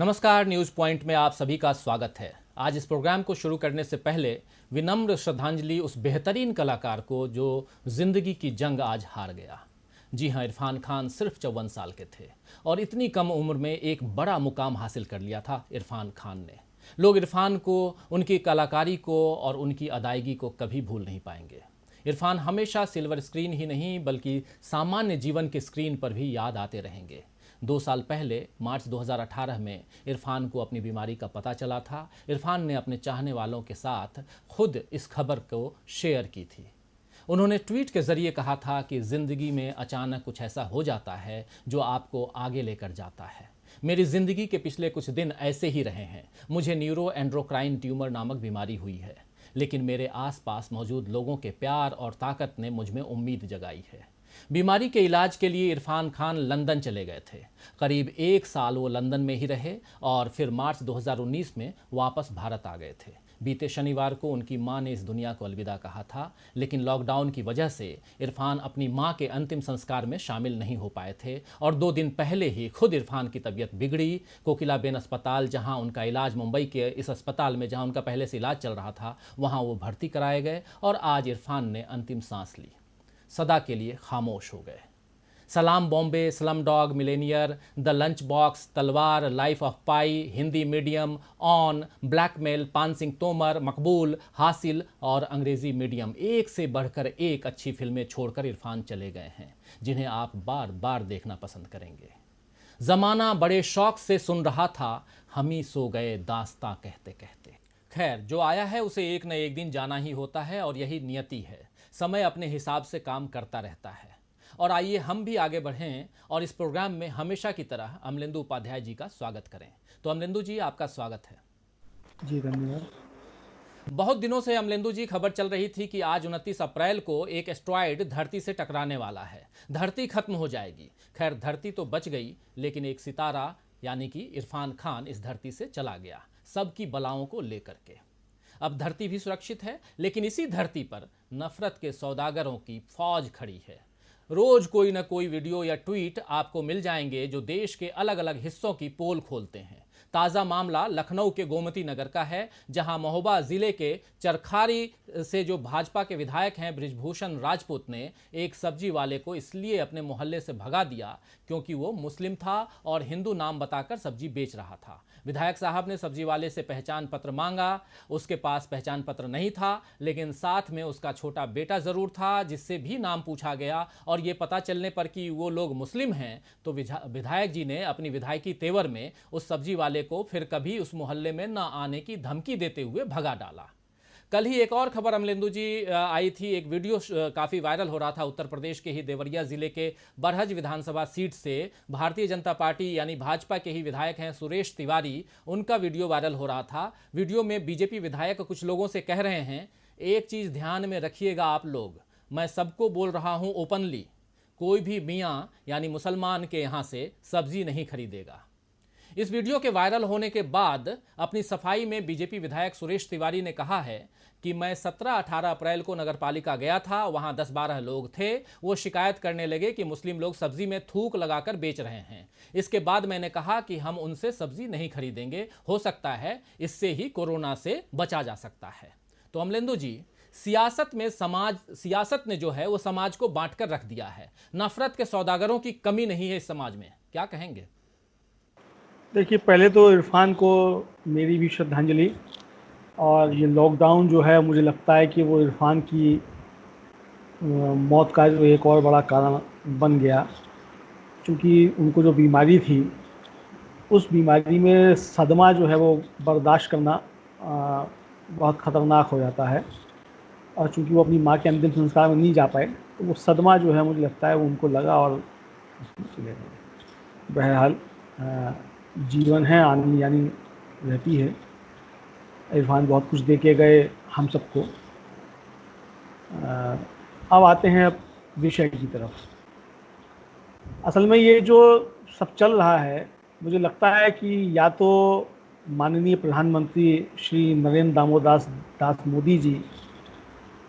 नमस्कार, news point में आप सभी का स्वागत है। आज इस प्रोग्राम को शुरू करने से पहले विनम्र श्रद्धांजलि उस बेहतरीन कलाकार को जो जिंदगी की जंग आज हार गया। जी हां, इरफान खान सिर्फ 54 साल के थे और इतनी कम उम्र में एक बड़ा मुकाम हासिल कर लिया था इरफान खान ने। लोग इरफान को, उनकी कलाकारी को और उनकी अदायगी को कभी भूल नहीं पाएंगे। इरफान हमेशा सिल्वर स्क्रीन ही नहीं बल्कि सामान्य जीवन के स्क्रीन पर भी याद आते रहेंगे। 2 साल पहले मार्च 2018 में इरफान को अपनी बीमारी का पता चला था। इरफान ने अपने चाहने वालों के साथ खुद इस खबर को शेयर की थी। उन्होंने ट्वीट के जरिए कहा था कि ज़िंदगी में अचानक कुछ ऐसा हो जाता है जो आपको आगे लेकर जाता है। मेरी ज़िंदगी के पिछले कुछ दिन ऐसे ही रहे हैं। मुझे न्यूरो एंड्रोक्राइन ट्यूमर नामक बीमारी हुई है, लेकिन मेरे आसपास मौजूद लोगों के प्यार और ताकत ने मुझ में उम्मीद जगाई है। बीमारी के इलाज के लिए इरफान खान लंदन चले गए थे। करीब 1 साल वो लंदन में ही रहे और फिर मार्च 2019 में वापस भारत आ गए थे। बीते शनिवार को उनकी मां ने इस दुनिया को अलविदा कहा था, लेकिन लॉकडाउन की वजह से इरफान अपनी मां के अंतिम संस्कार में शामिल नहीं हो पाए थे और 2 दिन पहले ही खुद इरफान की तबीयत बिगड़ी। कोकिलाबेन अस्पताल, जहां उनका इलाज, मुंबई के इस अस्पताल में जहां उनका पहले से इलाज चल रहा था, वहां वो भर्ती कराए गए और आज इरफान ने अंतिम सांस ली, सदा के लिए खामोश हो गए। Salaam Bombay, Slumdog Millionaire, the Lunch Box, Talvar, Life of Pi, Hindi Medium, ऑन, ब्लैकमेल, पान सिंह तोमर, मकबूल, हासिल और अंग्रेजी मीडियम, एक से बढ़कर एक अच्छी फिल्में छोड़कर इरफान चले गए हैं, जिन्हें आप बार बार देखना पसंद करेंगे। जमाना बड़े शौक से सुन रहा था, हम ही सो गए दास्तां कहते कहते। खैर, जो आया है उसे एक न एक दिन जाना ही होता है और यही नियति है। समय अपने हिसाब से काम करता रहता है। और आइए हम भी आगे बढ़ें और इस प्रोग्राम में हमेशा की तरह अमलेंदु उपाध्याय जी का स्वागत करें। तो अमलेंदु जी, आपका स्वागत है। जी धन्यवाद। बहुत दिनों से अमलेंदु जी खबर चल रही थी कि आज 29 अप्रैल को एक एस्ट्रॉयड धरती से टकराने वाला है, धरती खत्म हो जाएगी। खैर, धरती तो बच गई, लेकिन एक सितारा यानी कि इरफान खान इस धरती से चला गया, सबकी बलाओं को लेकर के। अब धरती भी सुरक्षित है, लेकिन इसी धरती पर नफरत के सौदागरों की फौज खड़ी है। रोज कोई ना कोई वीडियो या ट्वीट आपको मिल जाएंगे जो देश के अलग अलग हिस्सों की पोल खोलते हैं। ताज़ा मामला लखनऊ के गोमती नगर का है, जहां महोबा जिले के चरखारी से जो भाजपा के विधायक हैं बृजभूषण राजपूत ने एक सब्जी वाले को इसलिए अपने मोहल्ले से भगा दिया क्योंकि वो मुस्लिम था और हिंदू नाम बताकर सब्जी बेच रहा था। विधायक साहब ने सब्जी वाले से पहचान पत्र मांगा, उसके पास पहचान पत्र नहीं था, लेकिन साथ में उसका छोटा बेटा जरूर था जिससे भी नाम पूछा गया और ये पता चलने पर कि वो लोग मुस्लिम हैं तो विधायक जी ने अपनी विधायकी तेवर में उस सब्जी वाले को फिर कभी उस मोहल्ले में न आने की धमकी देते हुए भगा डाला। कल ही एक और खबर अमलेंदु जी आई थी। एक वीडियो काफ़ी वायरल हो रहा था उत्तर प्रदेश के ही देवरिया जिले के बरहज विधानसभा सीट से भारतीय जनता पार्टी यानी भाजपा के ही विधायक हैं सुरेश तिवारी, उनका वीडियो वायरल हो रहा था। वीडियो में बीजेपी विधायक कुछ लोगों से कह रहे हैं, एक चीज़ ध्यान में रखिएगा आप लोग, मैं सबको बोल रहा हूँ ओपनली, कोई भी मियाँ यानी मुसलमान के यहाँ से सब्जी नहीं खरीदेगा। इस वीडियो के वायरल होने के बाद अपनी सफाई में बीजेपी विधायक सुरेश तिवारी ने कहा है कि मैं 17-18 अप्रैल को नगरपालिका गया था, वहां 10-12 लोग थे, वो शिकायत करने लगे कि मुस्लिम लोग सब्जी में थूक लगाकर बेच रहे हैं। इसके बाद मैंने कहा कि हम उनसे सब्जी नहीं खरीदेंगे, हो सकता है इससे ही कोरोना से बचा जा सकता है। तो अमलेंदु जी, सियासत ने जो है वो समाज को बांटकर रख दिया है। नफरत के सौदागरों की कमी नहीं है इस समाज में, क्या कहेंगे? देखिए, पहले तो इरफान को मेरी भी श्रद्धांजलि। और ये लॉकडाउन जो है, मुझे लगता है कि वो इरफान की मौत का जो एक और बड़ा कारण बन गया, क्योंकि उनको जो बीमारी थी, उस बीमारी में सदमा जो है वो बर्दाश्त करना बहुत ख़तरनाक हो जाता है। और चूँकि वो अपनी माँ के अंतिम संस्कार में नहीं जा पाए, तो वो सदमा जो है मुझे लगता है वो उनको लगा और चले गए। बहरहाल जीवन है, आनी यानी रहती है। इरफान बहुत कुछ दे के गए हम सबको। अब आते हैं विषय की तरफ। असल में ये जो सब चल रहा है, मुझे लगता है कि या तो माननीय प्रधानमंत्री श्री नरेंद्र दामोदर दास मोदी जी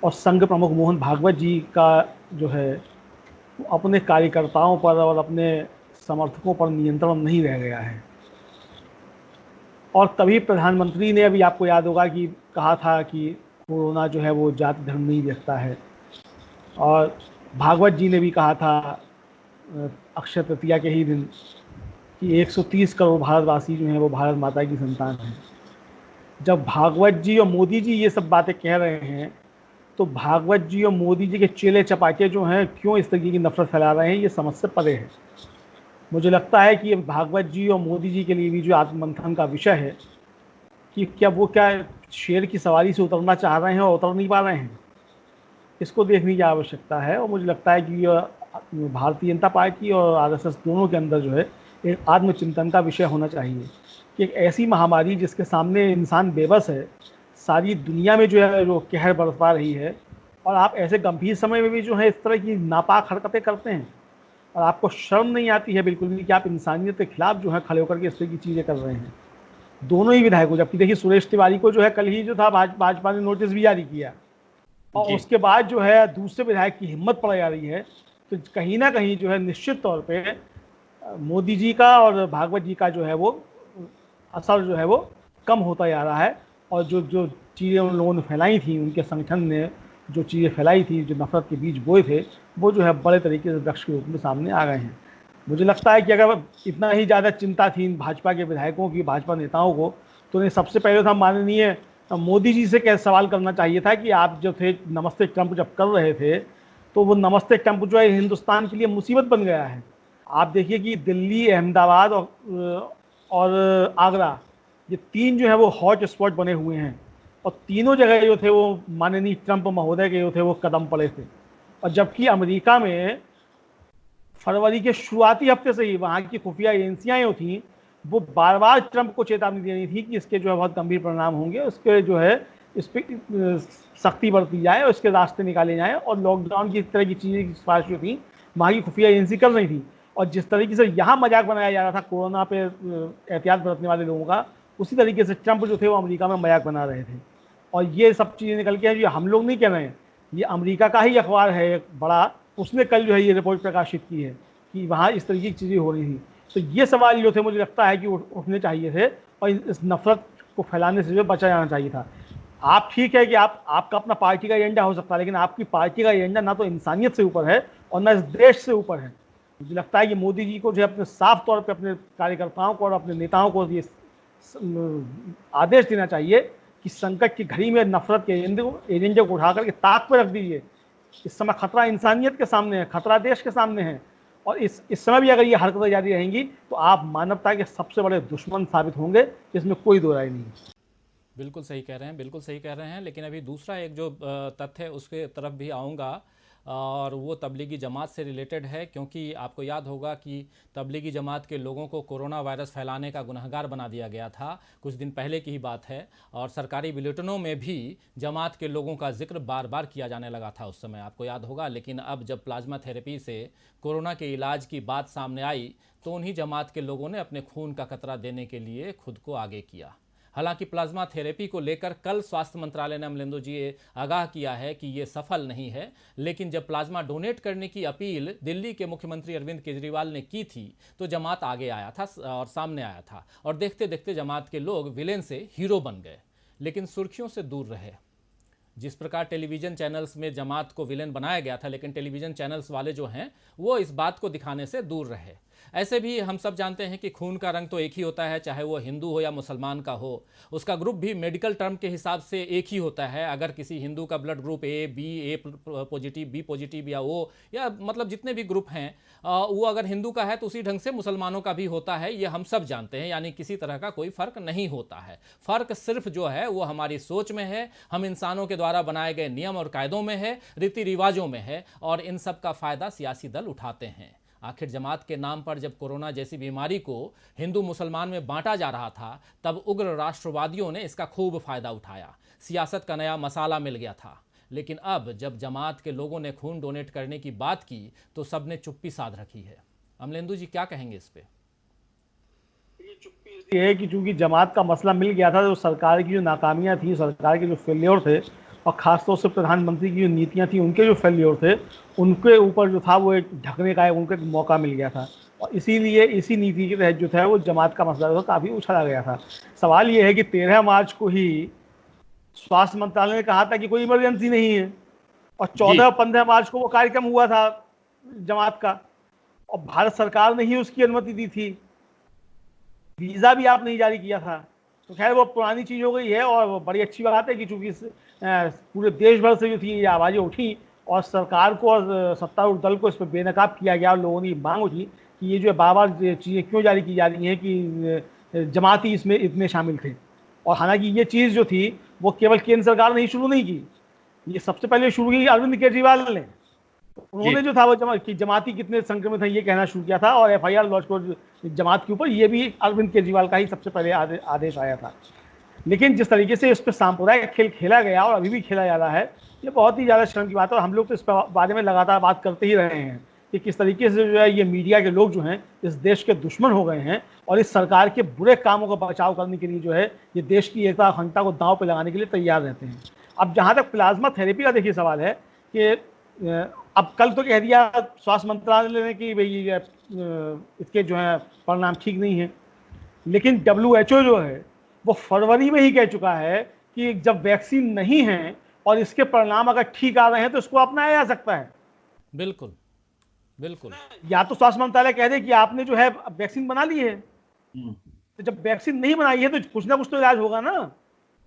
और संघ प्रमुख मोहन भागवत जी का जो है वो अपने कार्यकर्ताओं पर और अपने समर्थकों पर नियंत्रण नहीं रह गया है। और तभी प्रधानमंत्री ने, अभी आपको याद होगा कि कहा था कि कोरोना जो है वो जाति धर्म नहीं देखता है। और भागवत जी ने भी कहा था अक्षय तृतीया के ही दिन कि 130 करोड़ भारतवासी जो हैं वो भारत माता की संतान हैं। जब भागवत जी और मोदी जी ये सब बातें कह रहे हैं तो भागवत जी और मोदी जी के चेले चपाटे जो हैं क्यों इस तरीके की नफरत फैला रहे हैं, ये समझ से परे है। मुझे लगता है कि भागवत जी और मोदी जी के लिए भी जो आत्ममंथन का विषय है कि क्या शेर की सवारी से उतरना चाह रहे हैं और उतर नहीं पा रहे हैं, इसको देखने की आवश्यकता है। और मुझे लगता है कि भारतीय जनता पार्टी और आरएसएस दोनों के अंदर जो है एक आत्मचिंतन का विषय होना चाहिए कि एक ऐसी महामारी जिसके सामने इंसान बेबस है, सारी दुनिया में जो है जो कहर बरपा रही है, और आप ऐसे गंभीर समय में भी जो है इस तरह की नापाक हरकतें करते हैं और आपको शर्म नहीं आती है बिल्कुल भी कि आप इंसानियत के खिलाफ जो है खड़े होकर के इस तरह की चीज़ें कर रहे हैं। दोनों ही विधायकों, जबकि देखिए सुरेश तिवारी को जो है कल ही जो था भाजपा ने नोटिस भी जारी किया और उसके बाद जो है दूसरे विधायक की हिम्मत पड़ जा रही है, तो कहीं ना कहीं जो है निश्चित तौर पे मोदी जी का और भागवत जी का जो है वो असर जो है वो कम होता जा रहा है। और जो जो चीज़ें उन लोगों ने फैलाई थी, उनके संगठन ने जो चीज़ें फैलाई थी, जो नफरत के बीज बोए थे, वो जो है बड़े तरीके से वृक्ष के रूप में सामने आ गए हैं। मुझे लगता है कि अगर इतना ही ज़्यादा चिंता थी भाजपा के विधायकों की, भाजपा नेताओं को, तो उन्हें सबसे पहले था माननीय मोदी जी से क्या सवाल करना चाहिए था कि आप जो थे नमस्ते ट्रंप जब कर रहे थे तो वो नमस्ते ट्रंप जो है हिंदुस्तान के लिए मुसीबत बन गया है। आप देखिए कि दिल्ली, अहमदाबाद और आगरा, ये तीन जो है वो हॉट स्पॉट बने हुए हैं और तीनों जगह जो थे वो माननीय ट्रंप महोदय के जो थे वो कदम पड़े थे। और जबकि अमेरिका में फरवरी के शुरुआती हफ्ते से ही वहाँ की खुफिया एजेंसियाँ जो थी वो बार बार ट्रंप को चेतावनी दे रही थी कि इसके जो है बहुत गंभीर परिणाम होंगे, उसके जो है इस पर सख्ती बरती जाए और इसके रास्ते निकाले जाएँ। और लॉकडाउन की तरह की चीज़ें की सिफारिश जो थी वहाँ की खुफिया एजेंसी कर रही थी। और जिस तरीके से यहाँ मजाक बनाया जा रहा था कोरोना पे एहतियात बरतने वाले लोगों का, उसी तरीके से ट्रंप जो थे वो अमेरिका में मजाक बना रहे थे। और ये सब चीज़ें निकल के ये हम लोग नहीं कह रहे हैं, ये अमेरिका का ही अखबार है एक बड़ा, उसने कल जो है ये रिपोर्ट प्रकाशित की है कि वहाँ इस तरीके की चीज़ें हो रही थी। तो ये सवाल जो थे मुझे लगता है कि उठने चाहिए थे और इस नफरत को फैलाने से जो बचा जाना चाहिए था। आप ठीक है कि आपका अपना पार्टी का एजेंडा हो सकता है, लेकिन आपकी पार्टी का एजेंडा ना तो इंसानियत से ऊपर है और ना इस देश से ऊपर है। मुझे लगता है कि मोदी जी को जो अपने साफ तौर पे अपने कार्यकर्ताओं को और अपने नेताओं को ये आदेश देना चाहिए कि संकट की घड़ी में नफरत के एजेंडे को उठा करके ताक पर रख दीजिए। इस समय खतरा इंसानियत के सामने है, खतरा देश के सामने है, और इस समय भी अगर ये हरकतें जारी रहेंगी तो आप मानवता के सबसे बड़े दुश्मन साबित होंगे, इसमें कोई दो राय नहीं। बिल्कुल सही कह रहे हैं, बिल्कुल सही कह रहे हैं। लेकिन अभी दूसरा एक जो तथ्य है उसके तरफ भी आऊँगा और वो तबलीगी जमात से रिलेटेड है, क्योंकि आपको याद होगा कि तबलीगी जमात के लोगों को कोरोना वायरस फैलाने का गुनहगार बना दिया गया था। कुछ दिन पहले की ही बात है और सरकारी बुलेटिनों में भी जमात के लोगों का जिक्र बार बार किया जाने लगा था उस समय, आपको याद होगा। लेकिन अब जब प्लाज्मा थेरेपी से कोरोना के इलाज की बात सामने आई तो उन्हीं जमात के लोगों ने अपने खून का कतरा देने के लिए खुद को आगे किया। हालांकि प्लाज्मा थेरेपी को लेकर कल स्वास्थ्य मंत्रालय ने अमलेंदु जी आगाह किया है कि ये सफल नहीं है, लेकिन जब प्लाज्मा डोनेट करने की अपील दिल्ली के मुख्यमंत्री अरविंद केजरीवाल ने की थी तो जमात आगे आया था और सामने आया था और देखते देखते जमात के लोग विलेन से हीरो बन गए, लेकिन सुर्खियों से दूर रहे। जिस प्रकार टेलीविज़न चैनल्स में जमात को विलेन बनाया गया था, लेकिन टेलीविज़न चैनल्स वाले जो हैं वो इस बात को दिखाने से दूर रहे। ऐसे भी हम सब जानते हैं कि खून का रंग तो एक ही होता है, चाहे वो हिंदू हो या मुसलमान का हो। उसका ग्रुप भी मेडिकल टर्म के हिसाब से एक ही होता है। अगर किसी हिंदू का blood group A positive, B positive या ओ या मतलब जितने भी ग्रुप हैं वो अगर हिंदू का है तो उसी ढंग से मुसलमानों का भी होता है, ये हम सब जानते हैं। यानी किसी तरह का कोई फ़र्क नहीं होता है। फ़र्क सिर्फ जो है वो हमारी सोच में है, हम इंसानों के द्वारा बनाए गए नियम और कायदों में है, रीति रिवाजों में है, और इन सब का फ़ायदा सियासी दल उठाते हैं। आखिर जमात के नाम पर जब कोरोना जैसी बीमारी को हिंदू मुसलमान में बांटा जा रहा था तब उग्र राष्ट्रवादियों ने इसका खूब फायदा उठाया। सियासत का नया मसाला मिल गया था। लेकिन अब जब जमात के लोगों ने खून डोनेट करने की बात की तो सबने चुप्पी साध रखी है। अमलेंदु जी क्या कहेंगे इस पे? चुप्पी ये है कि चूंकि जमात का मसला मिल गया था, तो सरकार की जो नाकामियां थी, सरकार के जो फेल्योर थे, और ख़ासतौर से प्रधानमंत्री की जो नीतियां थी उनके जो फेल्योर थे, उनके ऊपर जो था वो एक ढकने का उनको एक मौका मिल गया था। और इसीलिए इसी नीति के तहत जो था वो जमात का मसला जो काफ़ी उछाला गया था। सवाल ये है कि 13 मार्च को ही स्वास्थ्य मंत्रालय ने कहा था कि कोई इमरजेंसी नहीं है, और 14 और 15 मार्च को वो कार्यक्रम हुआ था जमात का, और भारत सरकार ने ही उसकी अनुमति दी थी, वीज़ा भी आप नहीं जारी किया था। तो खैर वो पुरानी चीज़ हो गई है, और वो बड़ी अच्छी बात है कि चूंकि पूरे देश भर से जो थी ये आवाज़ें उठी और सरकार को और सत्तारूढ़ दल को इस पर बेनकाब किया गया, और लोगों ने मांग उठी कि ये जो बार बार चीज़ें क्यों जारी की जा रही हैं कि जमाती इसमें इतने शामिल थे। और हालांकि ये चीज़ जो थी वो केवल केंद्र सरकार ने ही शुरू नहीं की, ये सबसे पहले शुरू की अरविंद केजरीवाल ने। उन्होंने जो था वो जमाती कितने संक्रमित हैं ये कहना शुरू किया था, और FIR लॉन्च को जमात के ऊपर ये भी अरविंद केजरीवाल का ही सबसे पहले आदेश आया था। लेकिन जिस तरीके से इस पर सांप्रदायिक खेल खेला गया और अभी भी खेला जा रहा है, ये बहुत ही ज़्यादा शर्म की बात है। और हम लोग तो इस बारे में लगातार बात करते ही रहे हैं कि किस तरीके से जो है ये मीडिया के लोग जो हैं इस देश के दुश्मन हो गए हैं, और इस सरकार के बुरे कामों का बचाव करने के लिए जो है ये देश की एकता अखंडता को दांव पर लगाने के लिए तैयार रहते हैं। अब जहाँ तक प्लाज्मा थेरेपी का देखिए सवाल है कि अब कल तो कह दिया स्वास्थ्य मंत्रालय ने कि भाई इसके जो है परिणाम ठीक नहीं है, लेकिन WHO जो है वो फरवरी में ही कह चुका है कि जब वैक्सीन नहीं है और इसके परिणाम अगर ठीक आ रहे हैं तो इसको अपनाया जा सकता है। बिल्कुल बिल्कुल। या तो स्वास्थ्य मंत्रालय कह दे कि आपने जो है वैक्सीन बना ली है, तो जब वैक्सीन नहीं बनाई है तो कुछ ना कुछ तो इलाज होगा ना।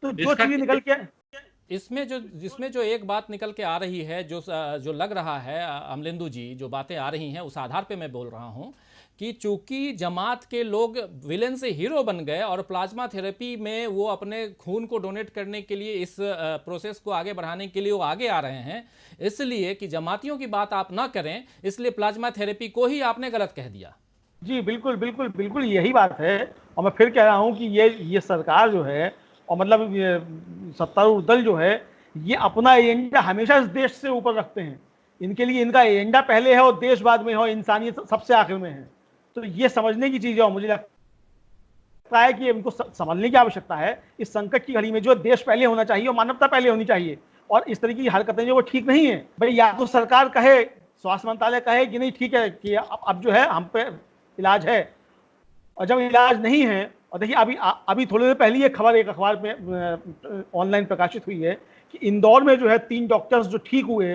तो जो चीजें निकल के जिसमें जो एक बात निकल के आ रही है, जो लग रहा है अमलेंदु जी, जो बातें आ रही हैं उस आधार पे मैं बोल रहा हूं कि चूंकि जमात के लोग विलेन से हीरो बन गए और प्लाज्मा थेरेपी में वो अपने खून को डोनेट करने के लिए, इस प्रोसेस को आगे बढ़ाने के लिए वो आगे आ रहे हैं, इसलिए कि जमातियों की बात आप ना करें, इसलिए प्लाज्मा थेरेपी को ही आपने गलत कह दिया। जी बिल्कुल बिल्कुल बिल्कुल यही बात है। और मैं फिर कह रहा हूं कि ये सरकार जो है और मतलब सत्तारूढ़ दल जो है ये अपना एजेंडा हमेशा इस देश से ऊपर रखते हैं। इनके लिए इनका एजेंडा पहले है और देश बाद में है और इंसानियत सबसे आखिर में है। तो ये समझने की चीज़ है, और मुझे लगता है कि इनको समझने की आवश्यकता है। इस संकट की घड़ी में जो देश पहले होना चाहिए और मानवता पहले होनी चाहिए, और इस तरीके की हरकतें जो वो ठीक नहीं है। भाई या तो सरकार कहे, स्वास्थ्य मंत्रालय कहे कि नहीं ठीक है कि अब जो है हम पे इलाज है, और जब इलाज नहीं है, और देखिए अभी थोड़ी देर पहले ये खबर एक अखबार में ऑनलाइन प्रकाशित हुई है कि इंदौर में जो है 3 डॉक्टर्स जो ठीक हुए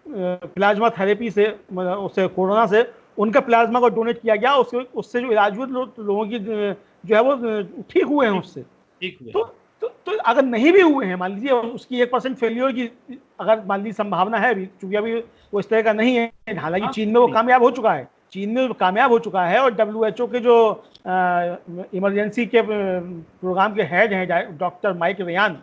प्लाज्मा थेरेपी से, उससे कोरोना से, उनका प्लाज्मा को डोनेट किया गया, उससे जो इलाज हुए लोगों की जो है वो ठीक हुए हैं उससे। ठीक हुए। तो अगर नहीं भी हुए हैं, मान लीजिए उसकी 1% फेलियर की अगर मान लीजिए संभावना है, अभी चूंकि अभी वो इस तरह का नहीं है, हालांकि चीन में वो कामयाब हो चुका है, और WHO के जो इमरजेंसी के प्रोग्राम के हेड हैं डॉक्टर माइक रेयान,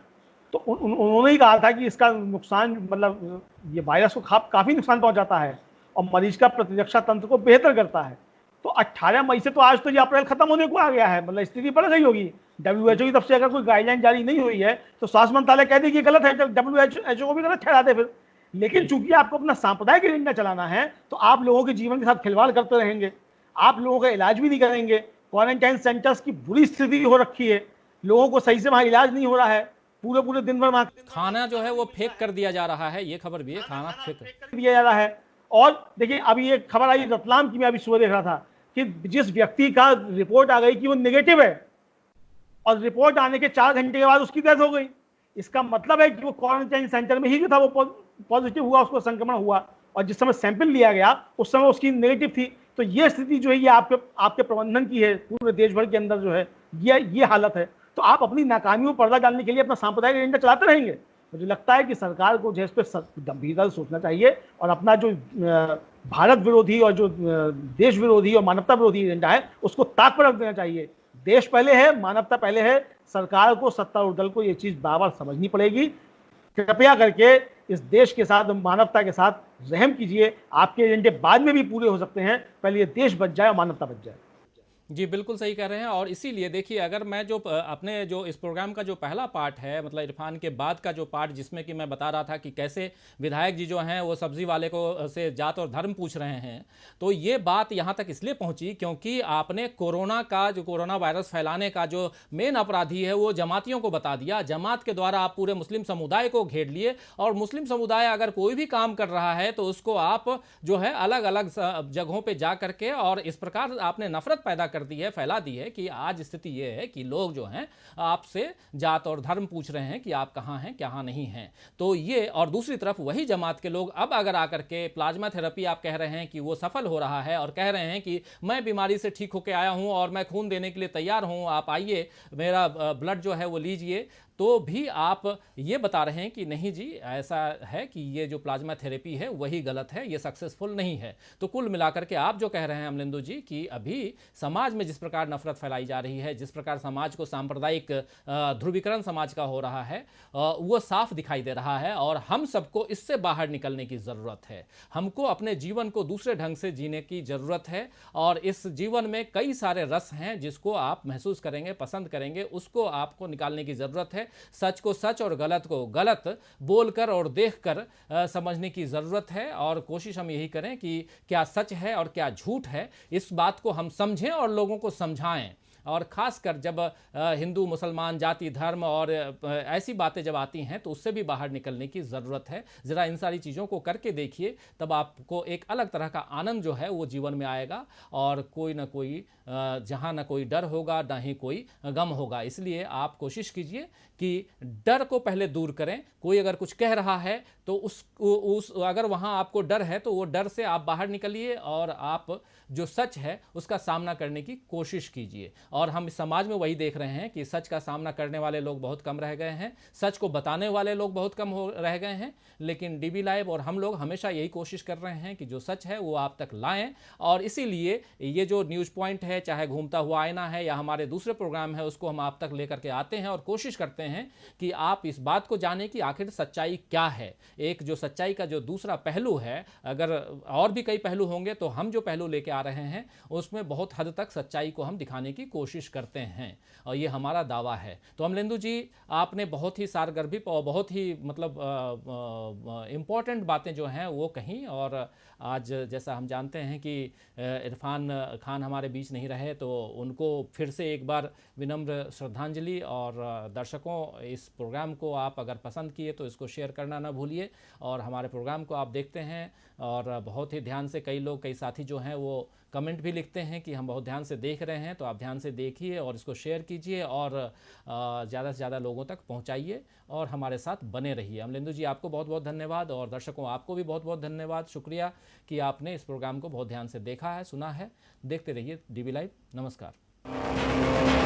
तो उन्होंने ही कहा था कि इसका नुकसान, मतलब ये वायरस को काफ़ी नुकसान पहुंचाता है और मरीज का प्रतिरक्षा तंत्र को बेहतर करता है। तो 18 मई से तो आज तो ये अप्रैल खत्म होने को आ गया है, मतलब स्थिति बढ़ गई होगी। WHO की तरफ से अगर कोई गाइडलाइन जारी नहीं हुई है तो स्वास्थ्य मंत्रालय कह दे कि गलत है, WHO को भी गलत ठहरा दे फिर। लेकिन चूंकि आपको अपना सांप्रदायिक एजेंडा चलाना है तो आप लोगों के जीवन के साथ खिलवाड़ करते रहेंगे, आप लोगों का इलाज भी नहीं करेंगे। क्वारंटाइन सेंटर्स की बुरी स्थिति हो रखी है, लोगों को सही से वहां इलाज नहीं हो रहा है, पूरे दिन भर खाना जो है वो फेंक कर दिया जा रहा है, ये खबर भी है, खाना फेंक कर दिया जा रहा है। और देखिए अभी एक खबर आई रतलाम की, मैं अभी सुबह देख रहा था कि जिस व्यक्ति का रिपोर्ट आ गई कि वो नेगेटिव है, और रिपोर्ट आने के 4 घंटे के बाद उसकी डेथ हो गई। इसका मतलब है कि वो क्वारंटाइन सेंटर में ही जो था वो पॉजिटिव हुआ, उसको संक्रमण हुआ, और जिस समय सैंपल लिया गया उस समय उसकी नेगेटिव थी। तो ये स्थिति जो है ये आपके प्रबंधन की है, पूरे देश भर के अंदर जो है ये हालत है। तो आप अपनी नाकामियों पर पर्दा डालने के लिए अपना सांप्रदायिक एजेंडा चलाते रहेंगे। मुझे लगता है कि सरकार को जो इस पर गंभीरता से सोचना चाहिए, और अपना जो भारत विरोधी और जो देश विरोधी और मानवता विरोधी एजेंडा है उसको ताक पर रख देना चाहिए। देश पहले है, मानवता पहले है। सरकार को, सत्तारूढ़ दल को ये चीज़ बार-बार समझनी पड़ेगी। कृपया करके इस देश के साथ, मानवता के साथ रहम कीजिए। आपके एजेंडे बाद में भी पूरे हो सकते हैं, पहले ये देश बच जाए और मानवता बच जाए। जी, बिल्कुल सही कह रहे हैं। और इसीलिए देखिए, अगर मैं जो अपने जो इस प्रोग्राम का जो पहला पार्ट है, मतलब इरफान के बाद का जो पार्ट जिसमें कि मैं बता रहा था कि कैसे विधायक जी जो हैं वो सब्जी वाले को से जात और धर्म पूछ रहे हैं, तो ये बात यहाँ तक इसलिए पहुँची क्योंकि आपने कोरोना वायरस फैलाने का जो मेन अपराधी है वो जमातियों को बता दिया। जमात के द्वारा आप पूरे मुस्लिम समुदाय को घेर लिए, और मुस्लिम समुदाय अगर कोई भी काम कर रहा है तो उसको आप जो है अलग अलग जगहों पे जा करके, और इस प्रकार आपने नफरत पैदा कर दी है, फैला दी है कि आज स्थिति यह है कि लोग जो हैं आपसे जात और धर्म पूछ रहे हैं कि आप कहां हैं कहां नहीं हैं। तो ये, और दूसरी तरफ वही जमात के लोग अब अगर आकर के प्लाज्मा थेरेपी आप कह रहे हैं कि वो सफल हो रहा है, और कह रहे हैं कि मैं बीमारी से ठीक होकर आया हूं और मैं खून देने के लिए तैयार हूं, आप आइए मेरा ब्लड जो है वो लीजिए, तो भी आप ये बता रहे हैं कि नहीं जी, ऐसा है कि ये जो प्लाज्मा थेरेपी है वही गलत है, ये सक्सेसफुल नहीं है। तो कुल मिलाकर के आप जो कह रहे हैं अमलेंदु जी कि अभी समाज में जिस प्रकार नफरत फैलाई जा रही है, जिस प्रकार समाज को सांप्रदायिक ध्रुवीकरण समाज का हो रहा है, वो साफ दिखाई दे रहा है। और हम सबको इससे बाहर निकलने की ज़रूरत है। हमको अपने जीवन को दूसरे ढंग से जीने की ज़रूरत है, और इस जीवन में कई सारे रस हैं जिसको आप महसूस करेंगे, पसंद करेंगे, उसको आपको निकालने की ज़रूरत है। सच को सच और गलत को गलत बोलकर और देखकर समझने की ज़रूरत है, और कोशिश हम यही करें कि क्या सच है और क्या झूठ है, इस बात को हम समझें और लोगों को समझाएं। और ख़ासकर जब हिंदू मुसलमान जाति धर्म और ऐसी बातें जब आती हैं तो उससे भी बाहर निकलने की ज़रूरत है। ज़रा इन सारी चीज़ों को करके देखिए, तब आपको एक अलग तरह का आनंद जो है वो जीवन में आएगा, और कोई ना कोई जहाँ ना कोई डर होगा ना ही कोई गम होगा। इसलिए आप कोशिश कीजिए कि डर को पहले दूर करें। कोई अगर कुछ कह रहा है तो उस अगर वहाँ आपको डर है तो वो डर से आप बाहर निकलिए, और आप जो सच है उसका सामना करने की कोशिश कीजिए। और हम इस समाज में वही देख रहे हैं कि सच का सामना करने वाले लोग बहुत कम रह गए हैं, सच को बताने वाले लोग बहुत कम रह गए हैं। लेकिन डीबी लाइव और हम लोग हमेशा यही कोशिश कर रहे हैं कि जो सच है वो आप तक लाएं। और इसीलिए ये जो न्यूज़ पॉइंट है, चाहे घूमता हुआ आईना है या हमारे दूसरे प्रोग्राम है, उसको हम आप तक लेकर के आते हैं और कोशिश करते हैं कि आप इस बात को जानें कि आखिर सच्चाई क्या है। एक जो सच्चाई का जो दूसरा पहलू है, अगर और भी कई पहलू होंगे तो हम जो पहलू लेके आ रहे हैं उसमें बहुत हद तक सच्चाई को हम दिखाने की कोशिश करते हैं, और ये हमारा दावा है। तो अमलेंदु जी, आपने बहुत ही सारगर्भी और बहुत ही मतलब इम्पॉर्टेंट बातें जो हैं वो कहीं। और आज जैसा हम जानते हैं कि इरफान खान हमारे बीच नहीं रहे, तो उनको फिर से एक बार विनम्र श्रद्धांजलि। और दर्शकों, इस प्रोग्राम को आप अगर पसंद किए तो इसको शेयर करना ना भूलिए, और हमारे प्रोग्राम को आप देखते हैं और बहुत ही ध्यान से, कई साथी जो हैं वो कमेंट भी लिखते हैं कि हम बहुत ध्यान से देख रहे हैं, तो आप ध्यान से देखिए और इसको शेयर कीजिए, और ज़्यादा से ज़्यादा लोगों तक पहुंचाइए और हमारे साथ बने रहिए। अमलेंदु जी, आपको बहुत बहुत धन्यवाद, और दर्शकों आपको भी बहुत बहुत धन्यवाद, शुक्रिया कि आपने इस प्रोग्राम को बहुत ध्यान से देखा है, सुना है। देखते रहिए डीबी लाइव। नमस्कार।